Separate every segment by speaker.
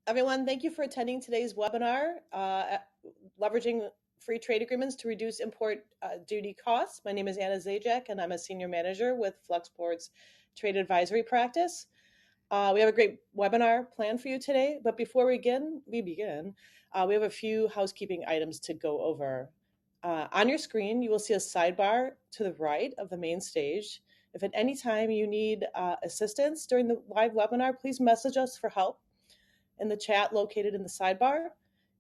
Speaker 1: Everyone, thank you for attending today's webinar, Leveraging Free Trade Agreements to Reduce Import Duty Costs. My name is Anna Zajac, and I'm a Senior Manager with Flexport's Trade Advisory Practice. We have a great webinar planned for you today, but before we begin, we have a few housekeeping items to go over. On your screen, you will see a sidebar to the right of the main stage. If at any time you need assistance during the live webinar, please message us for help in the chat located in the sidebar.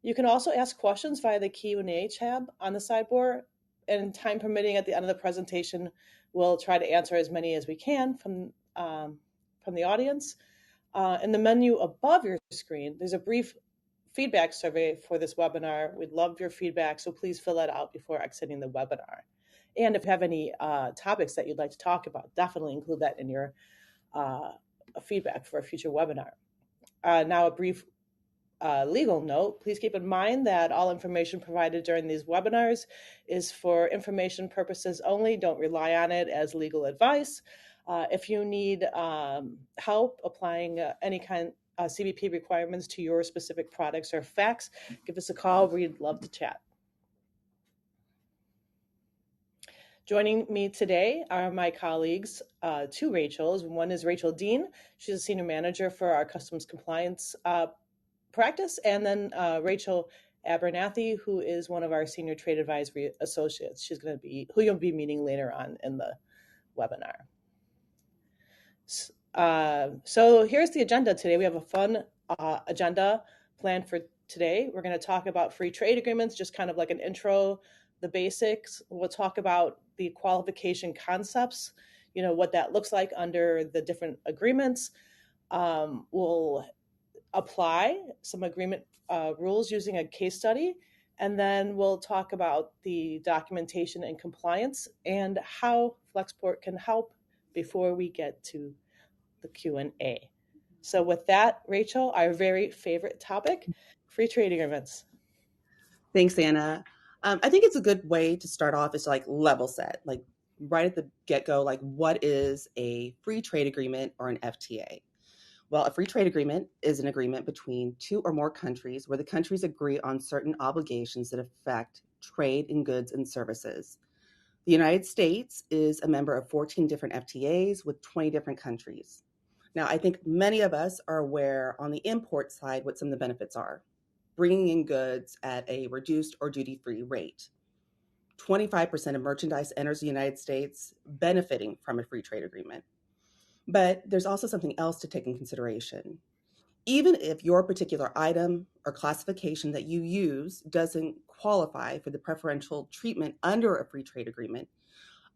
Speaker 1: You can also ask questions via the Q&A tab on the sidebar, and time permitting at the end of the presentation, we'll try to answer as many as we can from the audience. In the menu above your screen, there's a brief feedback survey for this webinar. We'd love your feedback, so please fill that out before exiting the webinar. And if you have any topics that you'd like to talk about, definitely include that in your feedback for a future webinar. Now, a brief legal note. Please keep in mind that all information provided during these webinars is for information purposes only. Don't rely on it as legal advice. If you need help applying any kind of CBP requirements to your specific products or facts, give us a call. We'd love to chat. Joining me today are my colleagues, two Rachels. One is Rachel Dean. She's a senior manager for our customs compliance practice, and then Rachel Abernathy, who is one of our senior trade advisory associates. She's going to be who you'll be meeting later on in the webinar. So here's the agenda today. We have a fun agenda planned for today. We're going to talk about free trade agreements, just kind of like an intro, the basics. We'll talk about the qualification concepts, what that looks like under the different agreements. We'll apply some agreement rules using a case study, and then we'll talk about the documentation and compliance and how Flexport can help before we get to the Q&A. So with that, Rachel, our very favorite topic, free trade agreements.
Speaker 2: Thanks, Anna. I think it's a good way to start off is to level set, right at the get-go, what is a free trade agreement or an FTA? Well, a free trade agreement is an agreement between two or more countries where the countries agree on certain obligations that affect trade in goods and services. The United States is a member of 14 different FTAs with 20 different countries. Now, I think many of us are aware on the import side what some of the benefits are. Bringing in goods at a reduced or duty-free rate. 25% of merchandise enters the United States benefiting from a free trade agreement. But there's also something else to take in consideration. Even if your particular item or classification that you use doesn't qualify for the preferential treatment under a free trade agreement,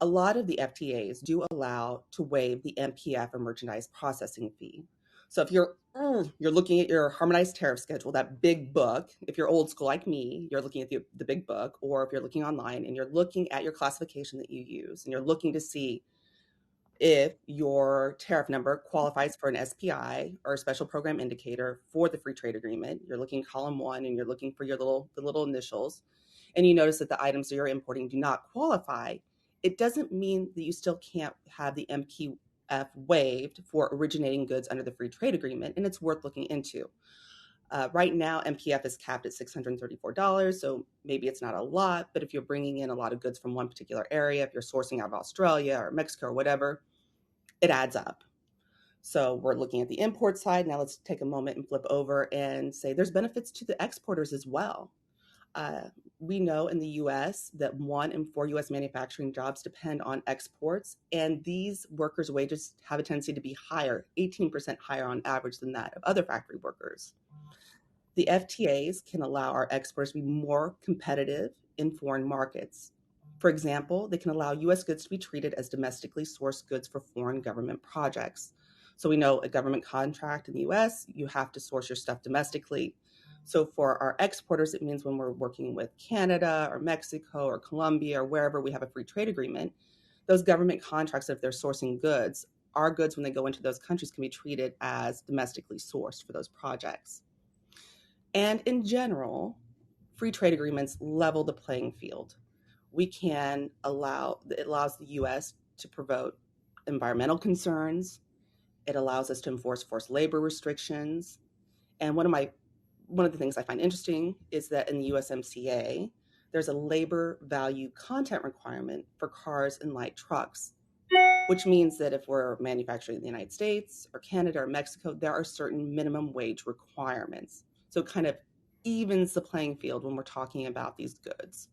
Speaker 2: a lot of the FTAs do allow to waive the MPF or merchandise processing fee. So if you're looking at your harmonized tariff schedule, that big book, if you're old school like me, you're looking at the big book, or if you're looking online and you're looking at your classification that you use and you're looking to see if your tariff number qualifies for an SPI or a special program indicator for the free trade agreement, you're looking at column 1 and you're looking for the little initials, and you notice that the items that you're importing do not qualify, it doesn't mean that you still can't have the MPF waived for originating goods under the free trade agreement, and it's worth looking into. Right now, MPF is capped at $634, so maybe it's not a lot, but if you're bringing in a lot of goods from one particular area, if you're sourcing out of Australia or Mexico or whatever, it adds up. So we're looking at the import side. Now let's take a moment and flip over and say there's benefits to the exporters as well. We know in the U.S. that 1 in 4 U.S. manufacturing jobs depend on exports, and these workers' wages have a tendency to be higher, 18% higher on average than that of other factory workers. The FTAs can allow our exporters to be more competitive in foreign markets. For example, they can allow U.S. goods to be treated as domestically sourced goods for foreign government projects. So we know a government contract in the U.S., you have to source your stuff domestically. So for our exporters, it means when we're working with Canada or Mexico or Colombia or wherever we have a free trade agreement, those government contracts, if they're sourcing goods, our goods, when they go into those countries, can be treated as domestically sourced for those projects. And in general, free trade agreements level the playing field. It allows the U.S. to promote environmental concerns. It allows us to enforce forced labor restrictions. And one of my one of the things I find interesting is that in the USMCA, there's a labor value content requirement for cars and light trucks, which means that if we're manufacturing in the United States or Canada or Mexico, there are certain minimum wage requirements. So it kind of evens the playing field when we're talking about these goods.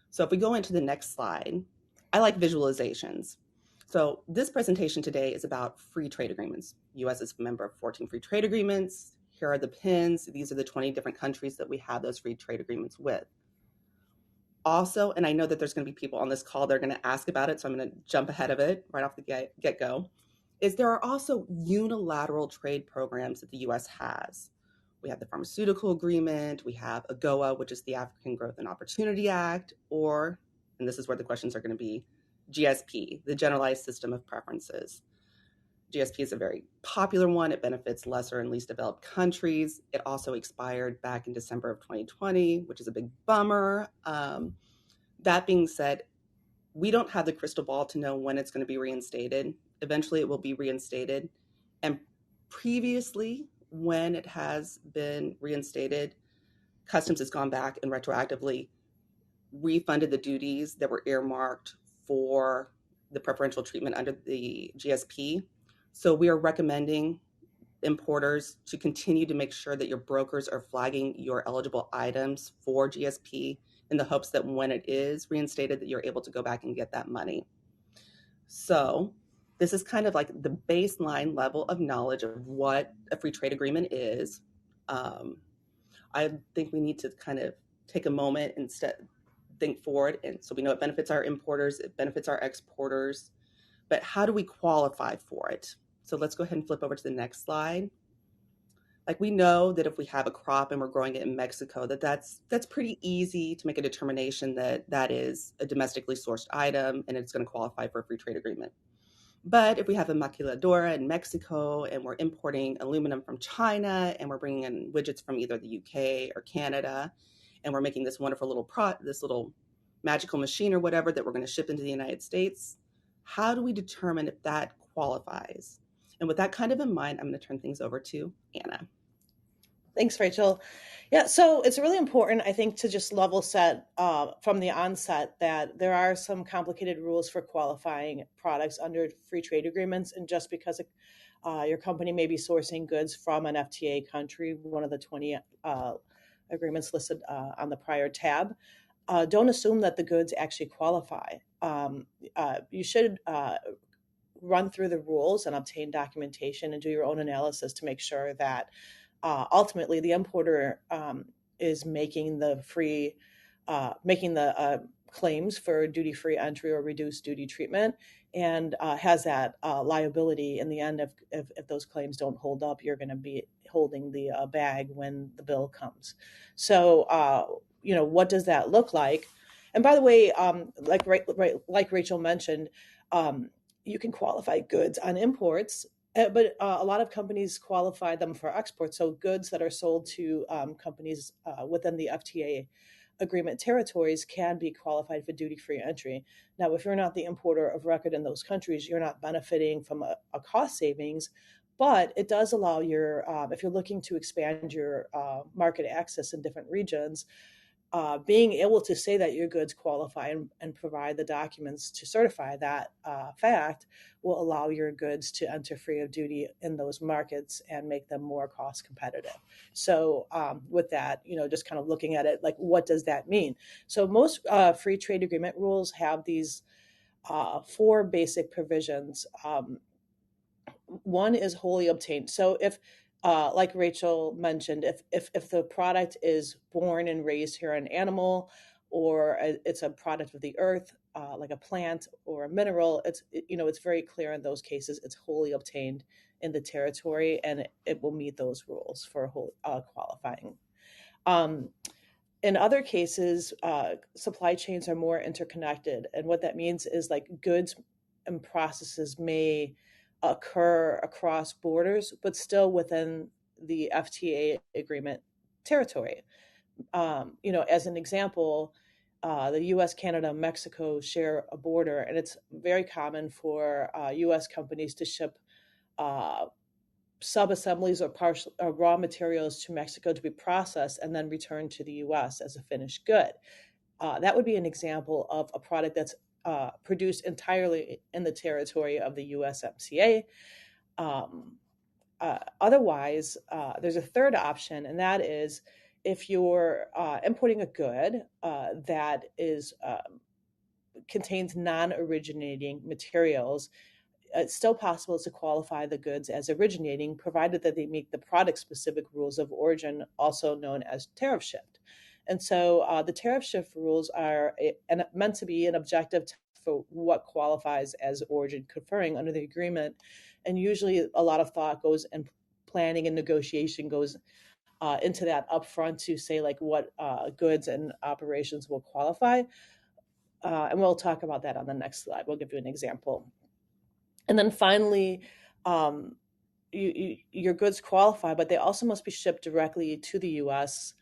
Speaker 2: So if we go into the next slide, I like visualizations. So this presentation today is about free trade agreements. US is a member of 14 free trade agreements. Here are the pins. These are the 20 different countries that we have those free trade agreements with. Also, and I know that there's going to be people on this call that are going to ask about it, so I'm going to jump ahead of it right off the get-go, is there are also unilateral trade programs that the US has. We have the Pharmaceutical Agreement, we have AGOA, which is the African Growth and Opportunity Act, or, and this is where the questions are going to be, GSP, the Generalized System of Preferences. GSP is a very popular one. It benefits lesser and least developed countries. It also expired back in December of 2020, which is a big bummer. That being said, we don't have the crystal ball to know when it's going to be reinstated. Eventually, it will be reinstated. And previously, when it has been reinstated, Customs has gone back and retroactively refunded the duties that were earmarked for the preferential treatment under the GSP. So we are recommending importers to continue to make sure that your brokers are flagging your eligible items for GSP in the hopes that when it is reinstated that you're able to go back and get that money. So this is kind of like the baseline level of knowledge of what a free trade agreement is. I think we need to kind of take a moment and think forward. And so we know it benefits our importers, it benefits our exporters, but how do we qualify for it? So let's go ahead and flip over to the next slide. Like we know that if we have a crop and we're growing it in Mexico, that's pretty easy to make a determination that that is a domestically sourced item and it's going to qualify for a free trade agreement. But if we have a maquiladora in Mexico and we're importing aluminum from China and we're bringing in widgets from either the UK or Canada, and we're making this wonderful this little magical machine or whatever that we're going to ship into the United States, how do we determine if that qualifies? And with that kind of in mind, I'm going to turn things over to Anna.
Speaker 1: Thanks, Rachel. Yeah, so it's really important, I think, to just level set from the onset that there are some complicated rules for qualifying products under free trade agreements. And just because your company may be sourcing goods from an FTA country, one of the 20 agreements listed on the prior tab, don't assume that the goods actually qualify. You should run through the rules and obtain documentation and do your own analysis to make sure that ultimately the importer is making the claims for duty-free entry or reduced duty treatment, and has that liability in the end. If those claims don't hold up, you're going to be holding the bag when the bill comes. So what does that look like? And by the way, like Rachel mentioned, you can qualify goods on imports, but a lot of companies qualify them for exports. So goods that are sold to companies within the FTA agreement territories can be qualified for duty-free entry. Now, if you're not the importer of record in those countries, you're not benefiting from a cost savings, but it does allow if you're looking to expand your market access in different regions, being able to say that your goods qualify and provide the documents to certify that fact will allow your goods to enter free of duty in those markets and make them more cost competitive. So with that, just kind of looking at it, like, what does that mean? So most free trade agreement rules have these 4 basic provisions. One is wholly obtained. So if like Rachel mentioned, if the product is born and raised here, an animal, or it's a product of the earth, like a plant or a mineral, it's very clear in those cases it's wholly obtained in the territory, and it will meet those rules for qualifying. In other cases, supply chains are more interconnected, and what that means is like goods and processes may occur across borders, but still within the FTA agreement territory. As an example, the U.S., Canada, Mexico share a border, and it's very common for U.S. companies to ship sub-assemblies or partial raw materials to Mexico to be processed and then returned to the US as a finished good. That would be an example of a product that's produced entirely in the territory of the USMCA. Otherwise, there's a third option, and that is if you're importing a good that is contains non-originating materials, it's still possible to qualify the goods as originating, provided that they meet the product-specific rules of origin, also known as tariff shift. And so the tariff shift rules are meant to be an objective for what qualifies as origin conferring under the agreement. And usually a lot of thought goes and planning and negotiation goes into that upfront to say like what goods and operations will qualify. And we'll talk about that on the next slide. We'll give you an example. And then finally, your goods qualify, but they also must be shipped directly to the US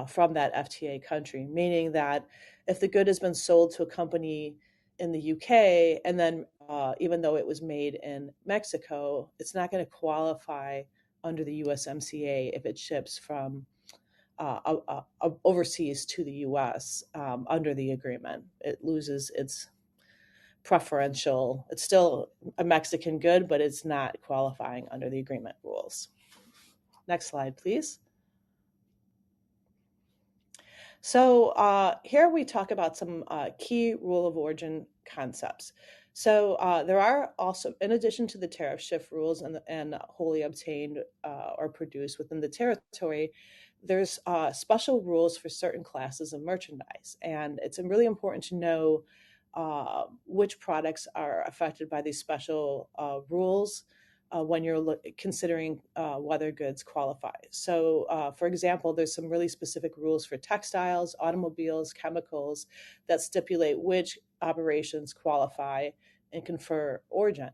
Speaker 1: from that FTA country, meaning that if the good has been sold to a company in the UK, and then even though it was made in Mexico, it's not going to qualify under the USMCA if it ships from overseas to the US under the agreement. It loses its preferential, it's still a Mexican good, but it's not qualifying under the agreement rules. Next slide, please. So here we talk about some key rule of origin concepts. So there are also, in addition to the tariff shift rules and wholly obtained or produced within the territory, there's special rules for certain classes of merchandise. And it's really important to know which products are affected by these special rules when you're considering whether goods qualify. So, for example, there's some really specific rules for textiles, automobiles, chemicals that stipulate which operations qualify and confer origin.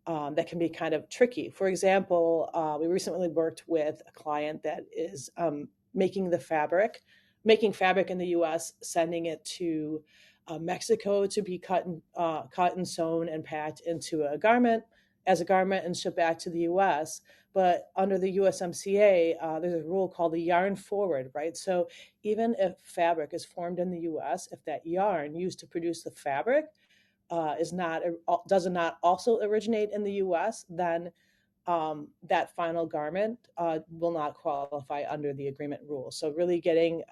Speaker 1: That can be kind of tricky. For example, we recently worked with a client that is making fabric in the U.S., sending it to Mexico to be cut and sewn and packed into a garment and shipped back to the U.S. But under the USMCA, there's a rule called the yarn forward, right? So even if fabric is formed in the U.S., if that yarn used to produce the fabric does not also originate in the U.S., then that final garment will not qualify under the agreement rules. So really getting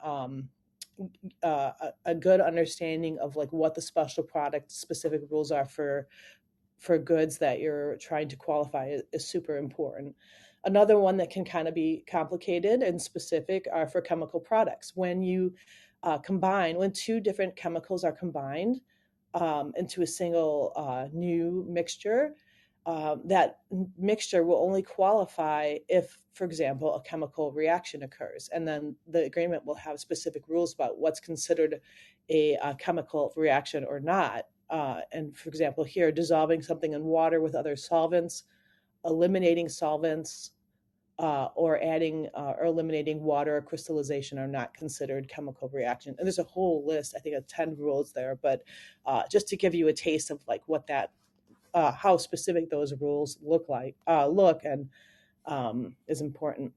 Speaker 1: a good understanding of like what the special product specific rules are for goods that you're trying to qualify is super important. Another one that can kind of be complicated and specific are for chemical products. When you when two different chemicals are combined into a single new mixture, that mixture will only qualify if, for example, a chemical reaction occurs. And then the agreement will have specific rules about what's considered a chemical reaction or not. And for example, here, dissolving something in water with other solvents, eliminating solvents, or adding or eliminating water or crystallization are not considered chemical reaction. And there's a whole list, I think, of 10 rules there. But just to give you a taste of like what that, how specific those rules look and is important.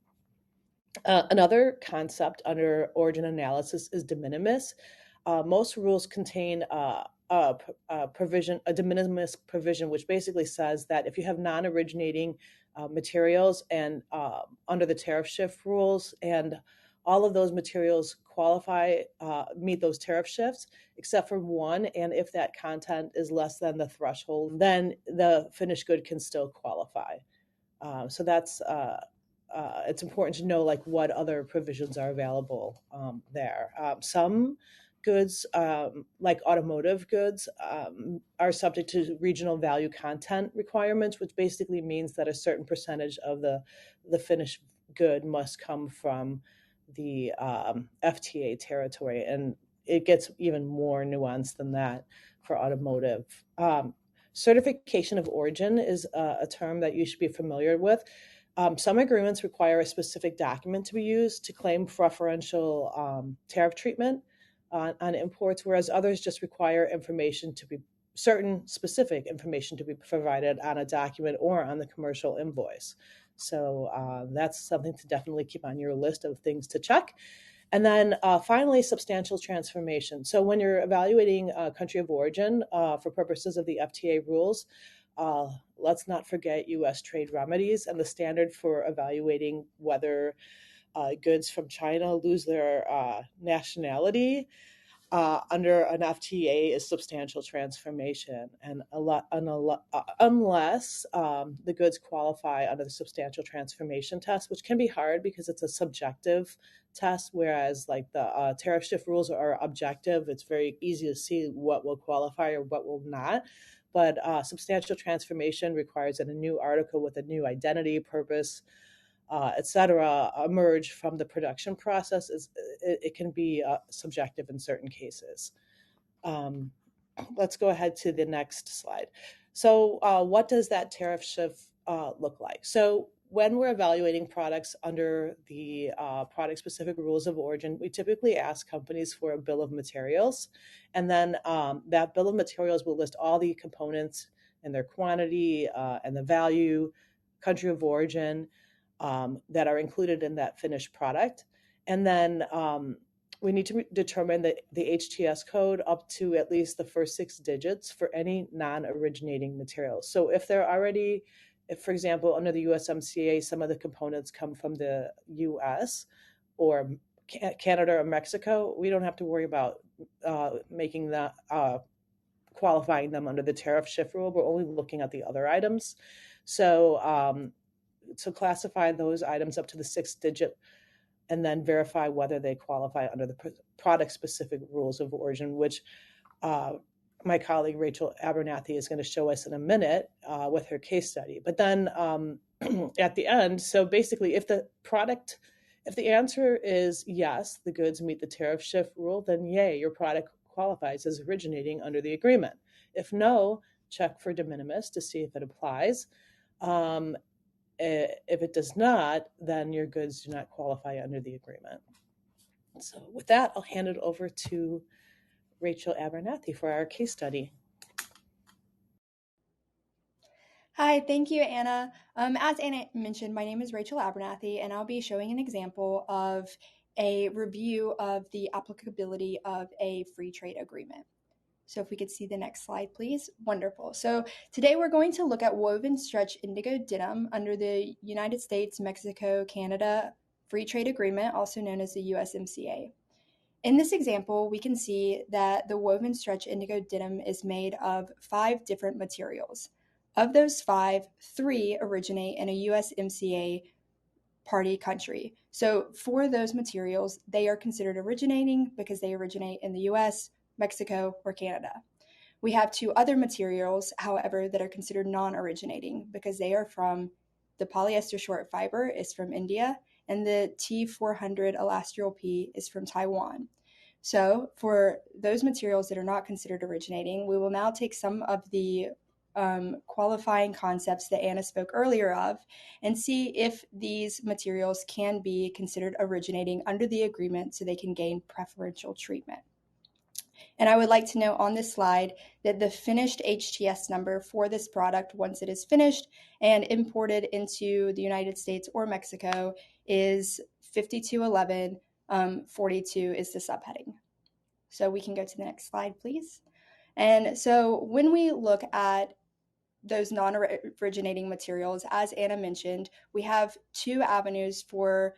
Speaker 1: Another concept under origin analysis is de minimis. Most rules contain a de minimis provision, which basically says that if you have non-originating materials and under the tariff shift rules, and all of those materials meet those tariff shifts, except for one, and if that content is less than the threshold, then the finished good can still qualify. So that's it's important to know like what other provisions are available there. Some goods, like automotive goods, are subject to regional value content requirements, which basically means that a certain percentage of the finished good must come from the FTA territory. And it gets even more nuanced than that for automotive. Certification of origin is a term that you should be familiar with. Some agreements require a specific document to be used to claim preferential tariff treatment on imports, whereas others just require information to be certain specific information to be provided on a document or on the commercial invoice. So that's something to definitely keep on your list of things to check. And then finally, substantial transformation. So when you're evaluating country of origin for purposes of the FTA rules, let's not forget U.S. trade remedies and the standard for evaluating whether goods from China lose their nationality under an FTA is substantial transformation, and unless the goods qualify under the substantial transformation test, which can be hard because it's a subjective test, whereas like the tariff shift rules are objective. It's very easy to see what will qualify or what will not. But substantial transformation requires that a new article with a new identity, purpose, etc., emerge from the production process. It can be subjective in certain cases. Let's go ahead to the next slide. So what does that tariff shift look like? So when we're evaluating products under the product-specific rules of origin, we typically ask companies for a bill of materials, and then that bill of materials will list all the components and their quantity and the value, country of origin, that are included in that finished product. And then we need to determine the HTS code up to at least the first 6 digits for any non-originating materials. So if they're already, for example, under the USMCA, some of the components come from the US or Canada or Mexico, we don't have to worry about making that qualifying them under the tariff shift rule. We're only looking at the other items. So classify those items up to the 6th digit and then verify whether they qualify under the product-specific rules of origin, which my colleague Rachel Abernathy is going to show us in a minute with her case study. But then at the end, so basically if the answer is yes, the goods meet the tariff shift rule, then yay, your product qualifies as originating under the agreement. If no, check for de minimis to see if it applies. If it does not, then your goods do not qualify under the agreement. So with that, I'll hand it over to Rachel Abernathy for our case study.
Speaker 3: Hi, thank you, Anna. As Anna mentioned, my name is Rachel Abernathy, and I'll be showing an example of a review of the applicability of a free trade agreement. So if we could see the next slide, please. Wonderful. So today we're going to look at woven stretch indigo denim under the United States, Mexico, Canada Free Trade Agreement, also known as the USMCA. In this example, we can see that the woven stretch indigo denim is made of 5 different materials. Of those 5, 3 originate in a USMCA party country. So for those materials, they are considered originating because they originate in the US, Mexico, or Canada. We have 2 other materials, however, that are considered non-originating because they are from the polyester short fiber is from India, and the T400 Elastral P is from Taiwan. So for those materials that are not considered originating, we will now take some of the qualifying concepts that Anna spoke earlier of and see if these materials can be considered originating under the agreement so they can gain preferential treatment. And I would like to note on this slide that the finished HTS number for this product, once it is finished and imported into the United States or Mexico, is 5211. 42 is the subheading. So we can go to the next slide, please. And so when we look at those non-originating materials, as Anna mentioned, we have 2 avenues for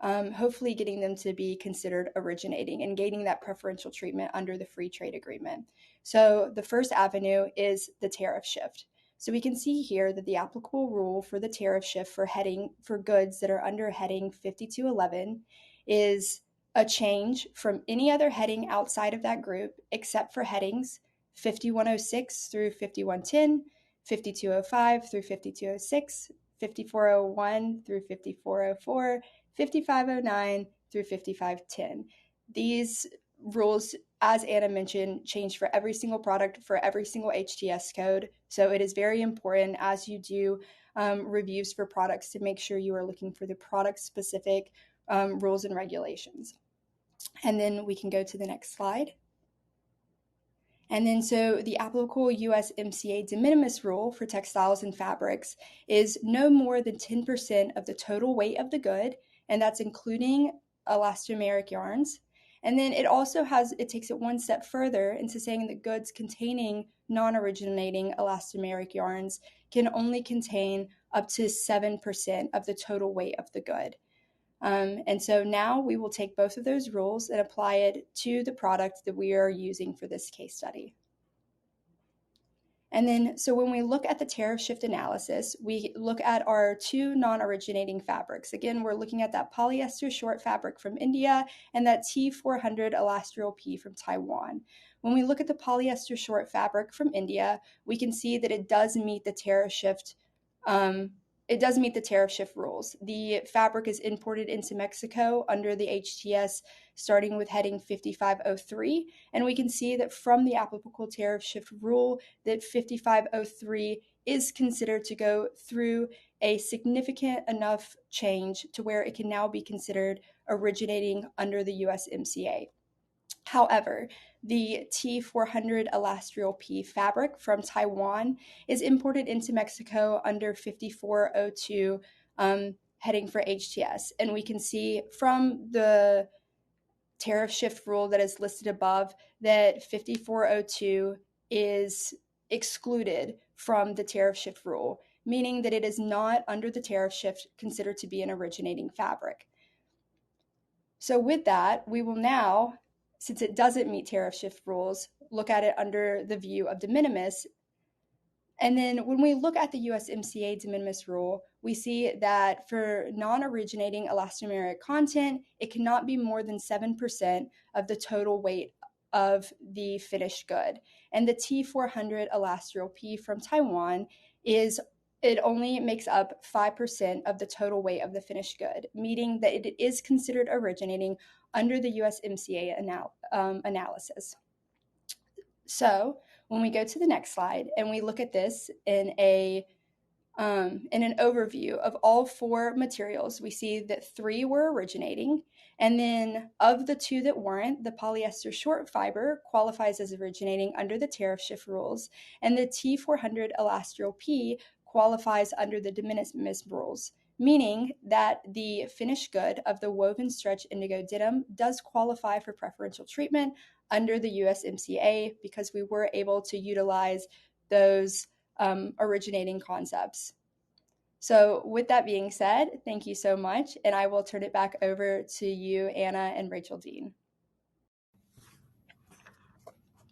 Speaker 3: hopefully getting them to be considered originating and gaining that preferential treatment under the free trade agreement. So the first avenue is the tariff shift. So we can see here that the applicable rule for the tariff shift for goods that are under heading 5211 is a change from any other heading outside of that group except for headings 5106 through 5110, 5205 through 5206, 5401 through 5404, 5509 through 5510. These rules, as Anna mentioned, change for every single product for every single HTS code. So it is very important as you do reviews for products to make sure you are looking for the product-specific rules and regulations. And then we can go to the next slide. And then so the applicable USMCA de minimis rule for textiles and fabrics is no more than 10% of the total weight of the good, and that's including elastomeric yarns. And then it takes it one step further into saying that goods containing non-originating elastomeric yarns can only contain up to 7% of the total weight of the good. And so now we will take both of those rules and apply it to the product that we are using for this case study. And then, so when we look at the tariff shift analysis, we look at our two non-originating fabrics. Again, we're looking at that polyester short fabric from India and that T400 Elastrial P from Taiwan. When we look at the polyester short fabric from India, we can see that it does meet the tariff shift rules. The fabric is imported into Mexico under the HTS starting with heading 5503, and we can see that from the applicable tariff shift rule that 5503 is considered to go through a significant enough change to where it can now be considered originating under the USMCA. However, the T400 Elastrial P fabric from Taiwan is imported into Mexico under 5402, heading for HTS. And we can see from the tariff shift rule that is listed above that 5402 is excluded from the tariff shift rule, meaning that it is not under the tariff shift considered to be an originating fabric. So with that, we will now, since it doesn't meet tariff shift rules, look at it under the view of de minimis. And then when we look at the USMCA de minimis rule, we see that for non-originating elastomeric content, it cannot be more than 7% of the total weight of the finished good. And the T400 Elastrial P from Taiwan it only makes up 5% of the total weight of the finished good, meaning that it is considered originating under the USMCA analysis. So when we go to the next slide and we look at this in an overview of all four materials, we see that 3 were originating. And then of the 2 that weren't, the polyester short fiber qualifies as originating under the tariff shift rules, and the T400 Elastrial P qualifies under the de minimis rules, meaning that the finished good of the woven stretch indigo denim does qualify for preferential treatment under the USMCA because we were able to utilize those originating concepts. So with that being said, thank you so much, and I will turn it back over to you, Anna and Rachel Dean.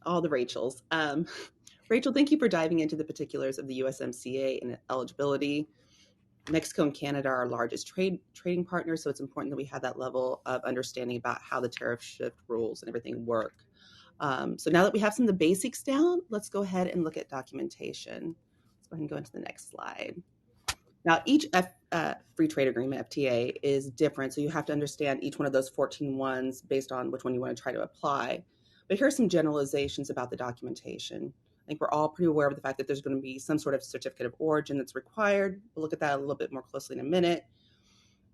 Speaker 2: All the Rachels. Rachel, thank you for diving into the particulars of the USMCA and eligibility. Mexico and Canada are our largest trading partners, so it's important that we have that level of understanding about how the tariff shift rules and everything work. So now that we have some of the basics down, let's go ahead and look at documentation. Let's go ahead and go into the next slide. Now, each free trade agreement, FTA, is different, so you have to understand each one of those 14 ones based on which one you want to try to apply. But here are some generalizations about the documentation. I think we're all pretty aware of the fact that there's going to be some sort of certificate of origin that's required. We'll look at that a little bit more closely in a minute.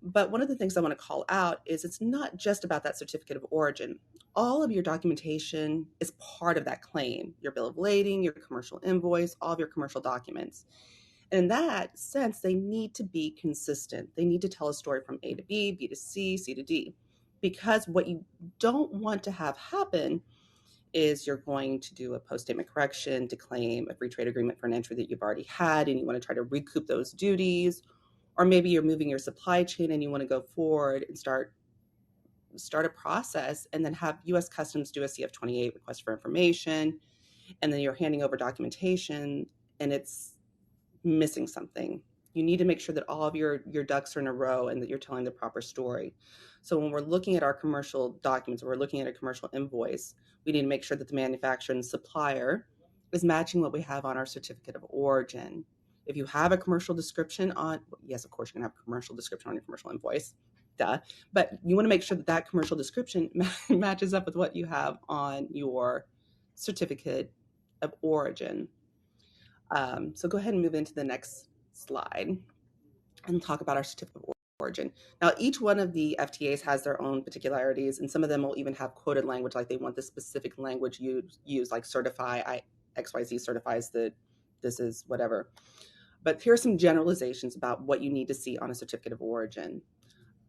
Speaker 2: But one of the things I want to call out is it's not just about that certificate of origin. All of your documentation is part of that claim, your bill of lading, your commercial invoice, all of your commercial documents. And in that sense, they need to be consistent. They need to tell a story from A to B, B to C, C to D. Because what you don't want to have happen is you're going to do a post-statement correction to claim a free trade agreement for an entry that you've already had, and you want to try to recoup those duties. Or maybe you're moving your supply chain and you want to go forward and start a process and then have U.S. Customs do a CF-28 request for information, and then you're handing over documentation and it's missing something. You need to make sure that all of your ducks are in a row and that you're telling the proper story. So when we're looking at our commercial documents, or we're looking at a commercial invoice, we need to make sure that the manufacturer and supplier is matching what we have on our certificate of origin. If you have a commercial description on, yes, of course, you're going to have a commercial description on your commercial invoice, duh. But you want to make sure that that commercial description matches up with what you have on your certificate of origin. So go ahead and move into the next slide and talk about our certificate of origin. origin. Now, each one of the FTAs has their own particularities, and some of them will even have quoted language, like they want the specific language used, like XYZ certifies that this is whatever. But here are some generalizations about what you need to see on a certificate of origin.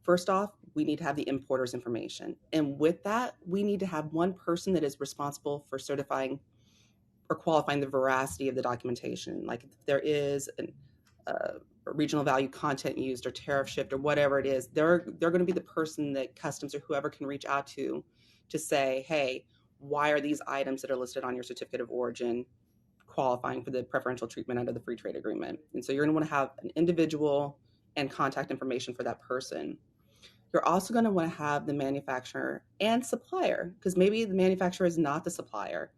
Speaker 2: First off, we need to have the importer's information. And with that, we need to have one person that is responsible for certifying or qualifying the veracity of the documentation. Like if there is a regional value content used or tariff shift or whatever it is, they're going to be the person that customs or whoever can reach out to say, hey, why are these items that are listed on your certificate of origin qualifying for the preferential treatment under the free trade agreement? And so you're going to want to have an individual and contact information for that person. You're also going to want to have the manufacturer and supplier, because maybe the manufacturer is not the supplier.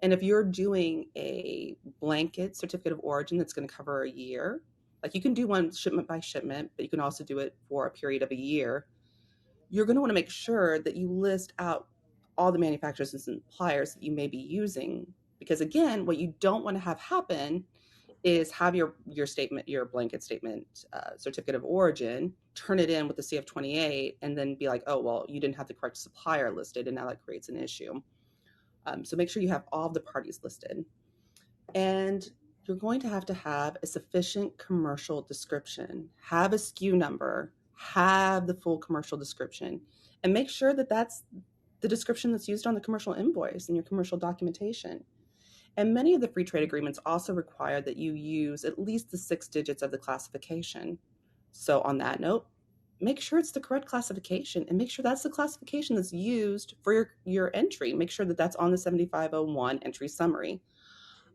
Speaker 2: And if you're doing a blanket certificate of origin that's going to cover a year, like you can do one shipment by shipment, but you can also do it for a period of a year, you're going to want to make sure that you list out all the manufacturers and suppliers that you may be using. Because again, what you don't want to have happen is have your statement, your blanket statement, certificate of origin, turn it in with the CF28, and then be like, oh, well, you didn't have the correct supplier listed, and now that creates an issue. So make sure you have all of the parties listed. And you're going to have a sufficient commercial description, have a SKU number, have the full commercial description, and make sure that that's the description that's used on the commercial invoice and your commercial documentation. And many of the free trade agreements also require that you use at least the 6 digits of the classification. So on that note, make sure it's the correct classification and make sure that's the classification that's used for your entry. Make sure that that's on the 7501 entry summary.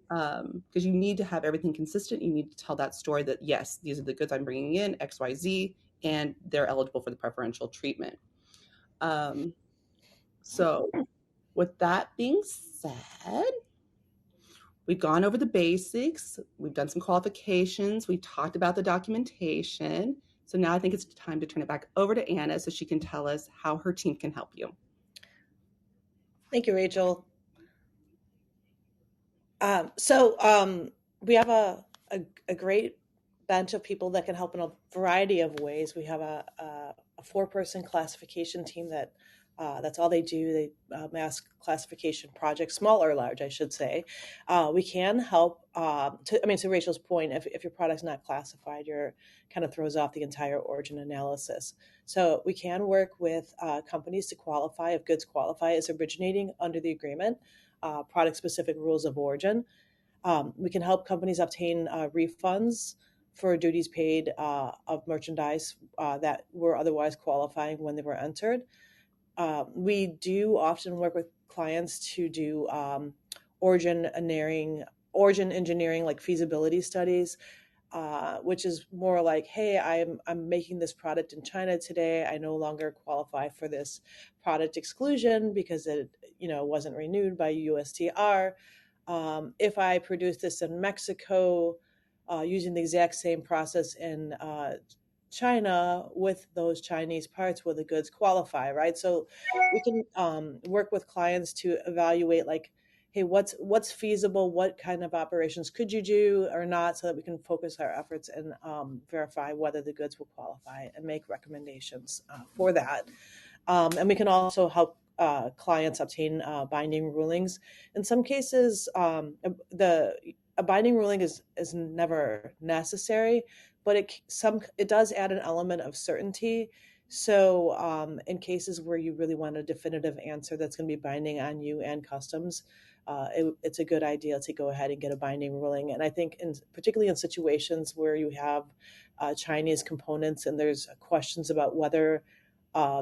Speaker 2: Because you need to have everything consistent. You need to tell that story that, yes, these are the goods I'm bringing in, XYZ, and they're eligible for the preferential treatment. So with that being said, we've gone over the basics. We've done some qualifications. We've talked about the documentation. So now I think it's time to turn it back over to Anna so she can tell us how her team can help you.
Speaker 1: Thank you, Rachel. We have a great bench of people that can help in a variety of ways. We have a 4-person classification team that's all they do. They mass classification projects, small or large, I should say. We can help. To Rachel's point, if your product's not classified, you're kind of throws off the entire origin analysis. So we can work with companies to qualify if goods qualify as originating under the agreement, product-specific rules of origin. We can help companies obtain refunds for duties paid of merchandise that were otherwise qualifying when they were entered. We do often work with clients to do origin engineering, like feasibility studies, which is more like, hey, I'm making this product in China today. I no longer qualify for this product exclusion because it wasn't renewed by USTR. If I produce this in Mexico using the exact same process in China with those Chinese parts, will the goods qualify, right? So we can work with clients to evaluate, like, hey, what's feasible? What kind of operations could you do or not, so that we can focus our efforts and verify whether the goods will qualify and make recommendations for that. And we can also help clients obtain binding rulings. In some cases, a binding ruling is never necessary, but it does add an element of certainty. So in cases where you really want a definitive answer that's going to be binding on you and customs, it's a good idea to go ahead and get a binding ruling. And I think particularly in situations where you have Chinese components and there's questions about whether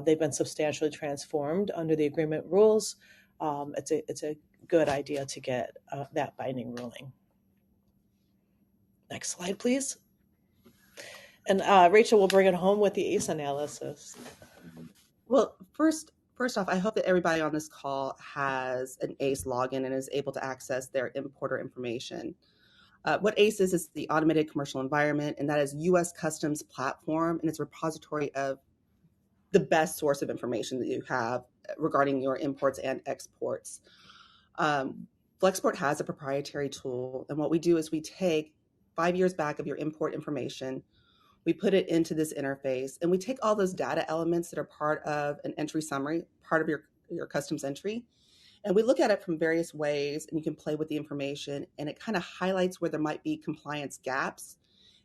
Speaker 1: they've been substantially transformed under the agreement rules, it's a good idea to get that binding ruling. Next slide, please. And Rachel will bring it home with the ACE analysis.
Speaker 2: Well, first off, I hope that everybody on this call has an ACE login and is able to access their importer information. What ACE is the Automated Commercial Environment, and that is U.S. Customs platform, and it's a repository of the best source of information that you have regarding your imports and exports. Flexport has a proprietary tool, and what we do is we take 5 years back of your import information. We put it into this interface, and we take all those data elements that are part of an entry summary, part of your customs entry, and we look at it from various ways, and you can play with the information, and it kind of highlights where there might be compliance gaps.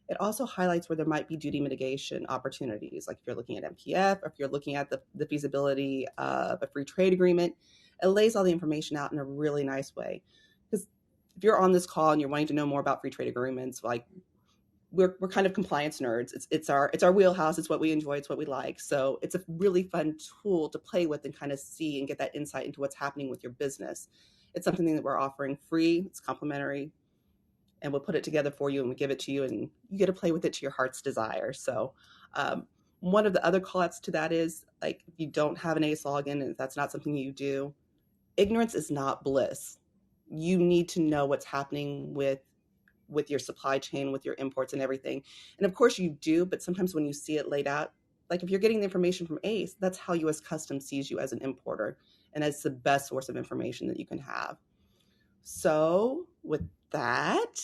Speaker 2: It also highlights where there might be duty mitigation opportunities, like if you're looking at MPF, or if you're looking at the feasibility of a free trade agreement. It lays all the information out in a really nice way. Because if you're on this call and you're wanting to know more about free trade agreements, like we're kind of compliance nerds. It's our wheelhouse. It's what we enjoy. It's what we like. So it's a really fun tool to play with and kind of see and get that insight into what's happening with your business. It's something that we're offering free. It's complimentary, and we'll put it together for you and we give it to you, and you get to play with it to your heart's desire. So one of the other call outs to that is, like, if you don't have an ACE login and if that's not something you do, ignorance is not bliss. You need to know what's happening with your supply chain, with your imports and everything. And of course you do, but sometimes when you see it laid out, like if you're getting the information from ACE, that's how US Customs sees you as an importer, and it's the best source of information that you can have. So with that,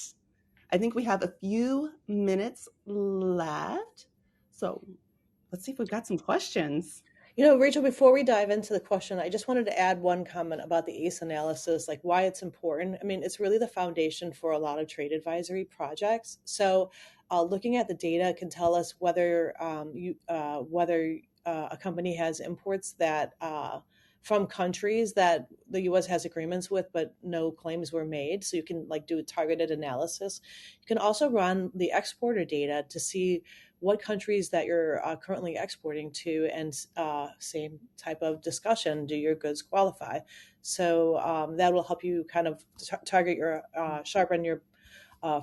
Speaker 2: I think we have a few minutes left. So let's see if we've got some questions.
Speaker 1: Rachel, before we dive into the question, I just wanted to add one comment about the ACE analysis, like why it's important. I mean, it's really the foundation for a lot of trade advisory projects. So looking at the data can tell us whether a company has imports that from countries that the U.S. has agreements with, but no claims were made. So you can like do a targeted analysis. You can also run the exporter data to see what countries that you're currently exporting to, and same type of discussion, do your goods qualify? So that will help you kind of target your, sharpen your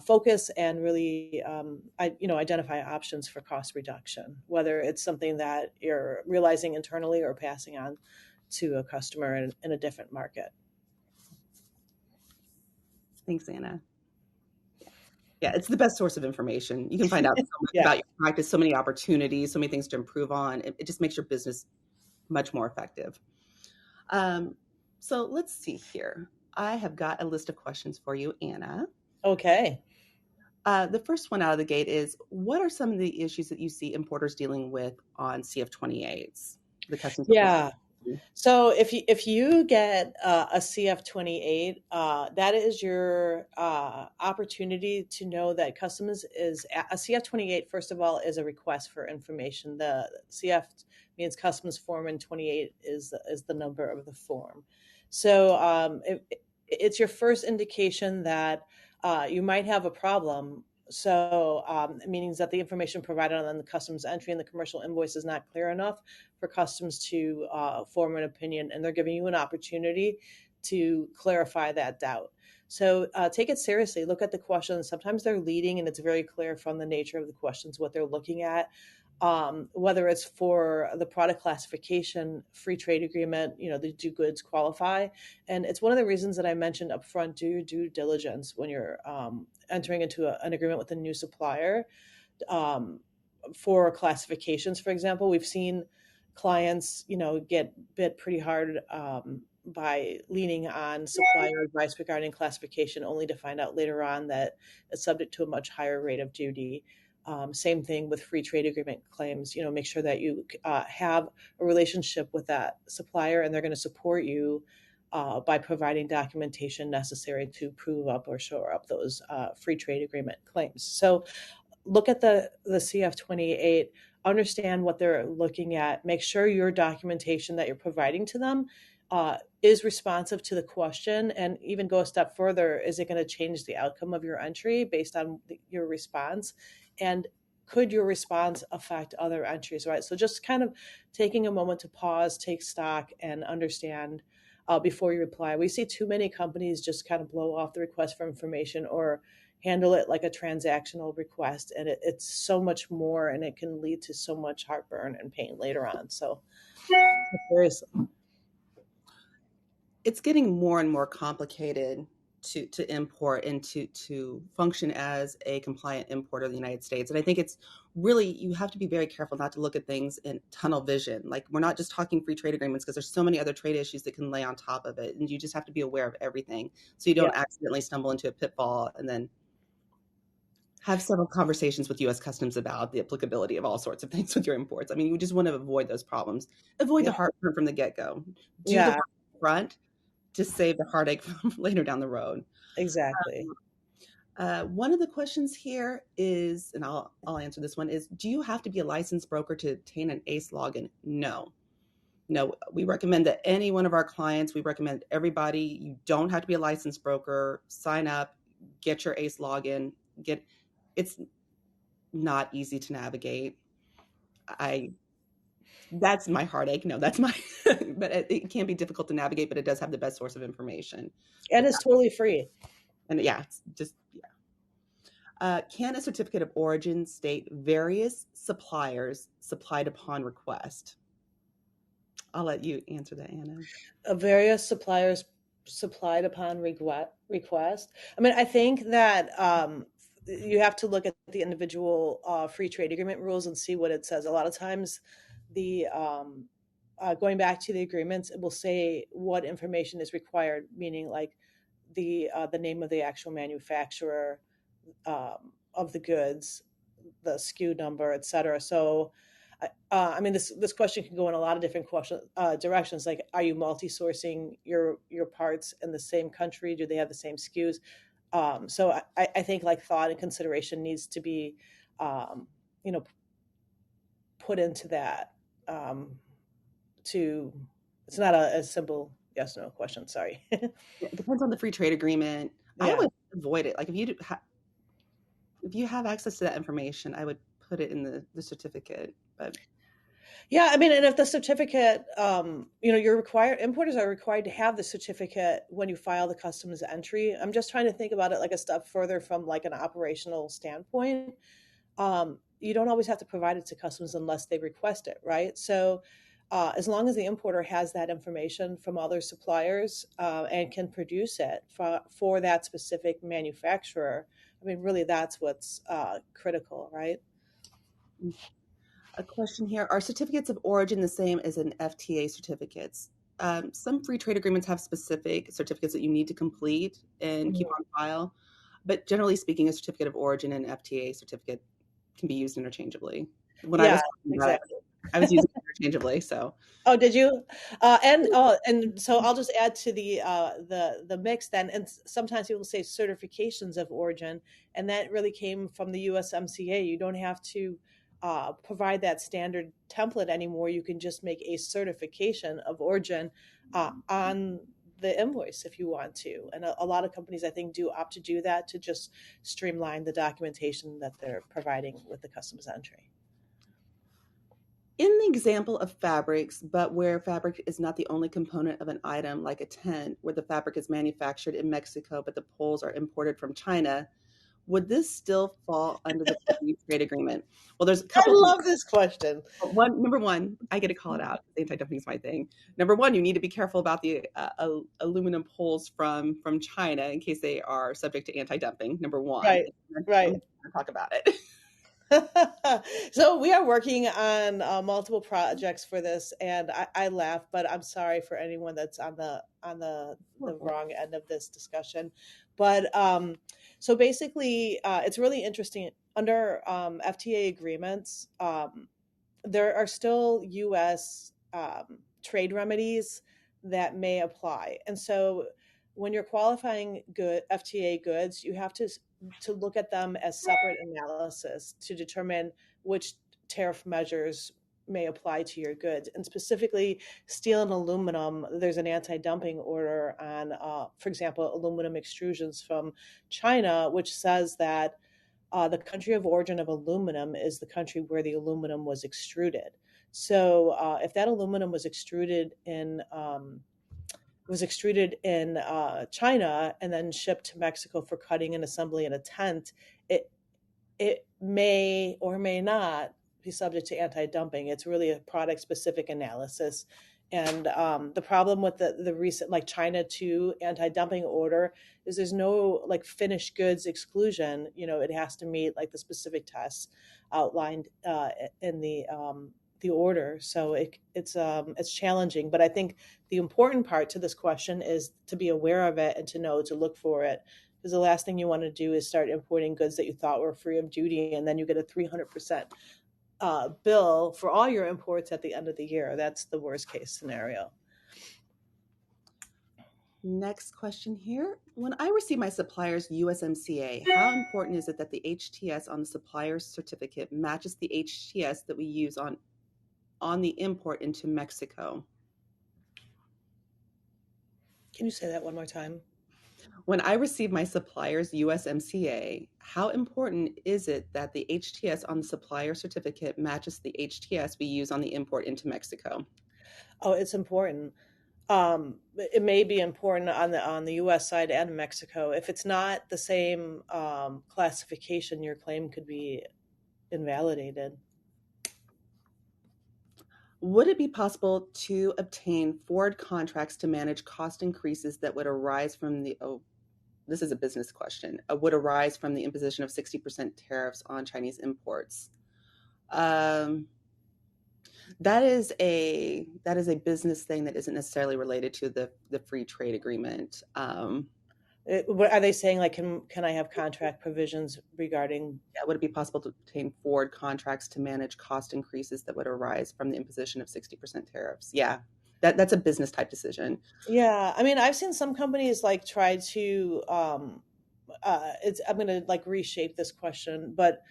Speaker 1: focus, and really identify options for cost reduction, whether it's something that you're realizing internally or passing on to a customer in a different market.
Speaker 2: Thanks, Anna. Yeah, it's the best source of information. You can find out so much about your practice, so many opportunities, so many things to improve on. It just makes your business much more effective. So let's see here. I have got a list of questions for you, Anna.
Speaker 1: Okay.
Speaker 2: The first one out of the gate is, what are some of the issues that you see importers dealing with on CF-28s? The customs.
Speaker 1: Yeah. So if you get a CF-28, that is your opportunity to know that customs is a CF-28. First of all, is a request for information. The CF means customs form, and 28 is the number of the form. So it's your first indication that you might have a problem. So meaning that the information provided on the customs entry and the commercial invoice is not clear enough for customs to form an opinion, and they're giving you an opportunity to clarify that doubt. So take it seriously. Look at the questions. Sometimes they're leading, and it's very clear from the nature of the questions what they're looking at. Whether it's for the product classification, free trade agreement, do goods qualify? And it's one of the reasons that I mentioned upfront, do your due diligence when you're entering into an agreement with a new supplier. For classifications, for example, we've seen clients, get bit pretty hard by leaning on supplier advice regarding classification, only to find out later on that it's subject to a much higher rate of duty. Same thing with free trade agreement claims. Make sure that you have a relationship with that supplier, and they're going to support you by providing documentation necessary to prove up or shore up those free trade agreement claims. So look at the CF-28, understand what they're looking at, make sure your documentation that you're providing to them is responsive to the question, and even go a step further. Is it going to change the outcome of your entry based on your response? And could your response affect other entries, right? So just kind of taking a moment to pause, take stock, and understand before you reply. We see too many companies just kind of blow off the request for information or handle it like a transactional request. And it's so much more, and it can lead to so much heartburn and pain later on. So seriously.
Speaker 2: It's getting more and more complicated to import and to function as a compliant importer of the United States. And I think it's really, you have to be very careful not to look at things in tunnel vision. Like, we're not just talking free trade agreements, because there's so many other trade issues that can lay on top of it. And you just have to be aware of everything, so you don't accidentally stumble into a pitfall and then have several conversations with U.S. Customs about the applicability of all sorts of things with your imports. I mean, you just want to avoid those problems. Avoid
Speaker 1: Yeah.
Speaker 2: the heartburn from the get-go. Do the
Speaker 1: Yeah,
Speaker 2: work front to save the heartache from later down the road.
Speaker 1: exactly.
Speaker 2: One of the questions here is, and I'll answer this one, is do you have to be a licensed broker to obtain an ACE login? No. No, we recommend that any one of our clients, we recommend everybody, you don't have to be a licensed broker, sign up, get your ACE login, it's not easy to navigate. That's my heartache. No, that's my, but it can be difficult to navigate, but it does have the best source of information.
Speaker 1: And it's totally free.
Speaker 2: And yeah, it's just, yeah. Can a certificate of origin state various suppliers supplied upon request? I'll let you answer that, Anna.
Speaker 1: Various suppliers supplied upon request. I mean, I think that you have to look at the individual free trade agreement rules and see what it says. A lot of times, the going back to the agreements, it will say what information is required, meaning like the name of the actual manufacturer of the goods, the SKU number, et cetera. So I mean, this question can go in a lot of different directions. Like, are you multi-sourcing your parts in the same country? Do they have the same SKUs? So I think like thought and consideration needs to be, you know, put into that. It's not a simple yes no question. Sorry.
Speaker 2: It depends on the free trade agreement.
Speaker 1: Yeah.
Speaker 2: I would avoid it. Like if you have access to that information, I would put it in the certificate. But
Speaker 1: yeah, I mean, and if the certificate, importers are required to have the certificate when you file the customs entry. I'm just trying to think about it like a step further from like an operational standpoint. You don't always have to provide it to customs unless they request it, right? So as long as the importer has that information from other suppliers and can produce it for that specific manufacturer, I mean, really, that's what's critical, right?
Speaker 2: a question here, are certificates of origin the same as an FTA certificates? Some free trade agreements have specific certificates that you need to complete and keep on file. But generally speaking, a certificate of origin and FTA certificate can be used interchangeably. When I was talking about it, I was using it interchangeably. So
Speaker 1: Oh, did you? And so I'll just add to the mix then. And sometimes people say certifications of origin, and that really came from the USMCA. You don't have to provide that standard template anymore. You can just make a certification of origin on the invoice if you want to. And a lot of companies, I think, do opt to do that to just streamline the documentation that they're providing with the customs entry.
Speaker 2: in the example of fabrics, but where fabric is not the only component of an item, like a tent, where the fabric is manufactured in Mexico, but the poles are imported from China, would this still fall under the free trade agreement? Well, there's a couple.
Speaker 1: I love this question.
Speaker 2: Number one, I get to call it out. Anti-dumping is my thing. Number one, you need to be careful about the aluminum poles from China in case they are subject to anti-dumping. Number one,
Speaker 1: right.
Speaker 2: Talk about it.
Speaker 1: So we are working on multiple projects for this, and I laugh, but I'm sorry for anyone that's on the wrong end of this discussion. But so basically, it's really interesting. Under FTA agreements, there are still U.S. Trade remedies that may apply, and so when you're qualifying FTA goods, you have to look at them as separate analysis to determine which tariff measures may apply to your goods. And specifically, steel and aluminum, there's an anti-dumping order on, for example, aluminum extrusions from China, which says that the country of origin of aluminum is the country where the aluminum was extruded. So if that aluminum was extruded in China and then shipped to Mexico for cutting and assembly in a tent, it may or may not be subject to anti-dumping. It's really a product-specific analysis. And the problem with the recent like China 2 anti-dumping order is there's no like finished goods exclusion. It has to meet like the specific tests outlined in the order. So it's challenging, but I think the important part to this question is to be aware of it and to know to look for it, because the last thing you want to do is start importing goods that you thought were free of duty, and then you get a 300% bill for all your imports at the end of the year. That's the worst case scenario.
Speaker 2: Next question here. When I receive my supplier's USMCA, how important is it that the HTS on the supplier's certificate matches the HTS that we use on the import into Mexico?
Speaker 1: Can you say that one more time?
Speaker 2: When I receive my supplier's USMCA, how important is it that the HTS on the supplier certificate matches the HTS we use on the import into Mexico?
Speaker 1: Oh, it's important. It may be important on the U.S. side and Mexico. If it's not the same classification, your claim could be invalidated.
Speaker 2: Would it be possible to obtain forward contracts to manage cost increases that would arise from the this is a business question, would arise from the imposition of 60% tariffs on Chinese imports? That is a business thing that isn't necessarily related to the free trade agreement.
Speaker 1: Are they saying, like, can I have contract provisions regarding?
Speaker 2: Yeah, would it be possible to obtain forward contracts to manage cost increases that would arise from the imposition of 60% tariffs? Yeah, that's a business type decision.
Speaker 1: Yeah, I mean, I've seen some companies like try to. I'm going to like reshape this question, but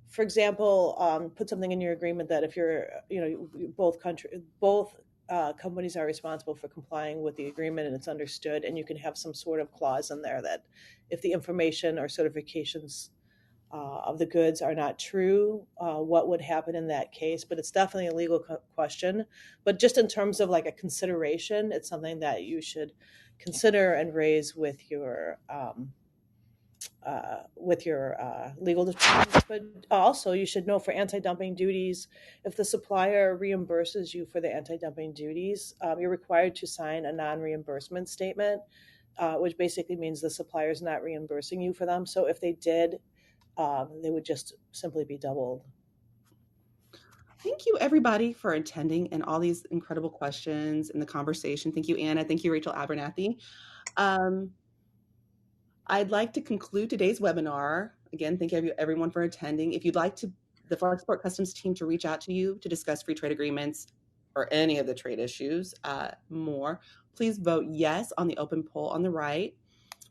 Speaker 1: for example, put something in your agreement that if you're, both companies are responsible for complying with the agreement and it's understood, and you can have some sort of clause in there that if the information or certifications of the goods are not true, what would happen in that case. But it's definitely a legal question. But just in terms of like a consideration, it's something that you should consider and raise with your legal department. But also, you should know for anti-dumping duties, if the supplier reimburses you for the anti-dumping duties, you're required to sign a non-reimbursement statement, which basically means the supplier is not reimbursing you for them. So if they did, they would just simply be doubled.
Speaker 2: Thank you, everybody, for attending and all these incredible questions in the conversation. Thank you, Anna. Thank you, Rachel Abernathy. I'd like to conclude today's webinar. Again, thank you everyone for attending. If you'd like the Flexport Customs team to reach out to you to discuss free trade agreements or any of the trade issues more, please vote yes on the open poll on the right.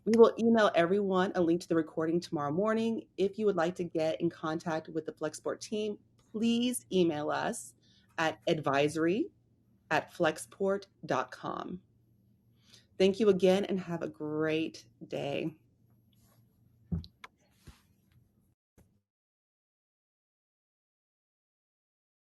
Speaker 2: We will email everyone a link to the recording tomorrow morning. If you would like to get in contact with the Flexport team, please email us at advisory@flexport.com. Thank you again and have a great day.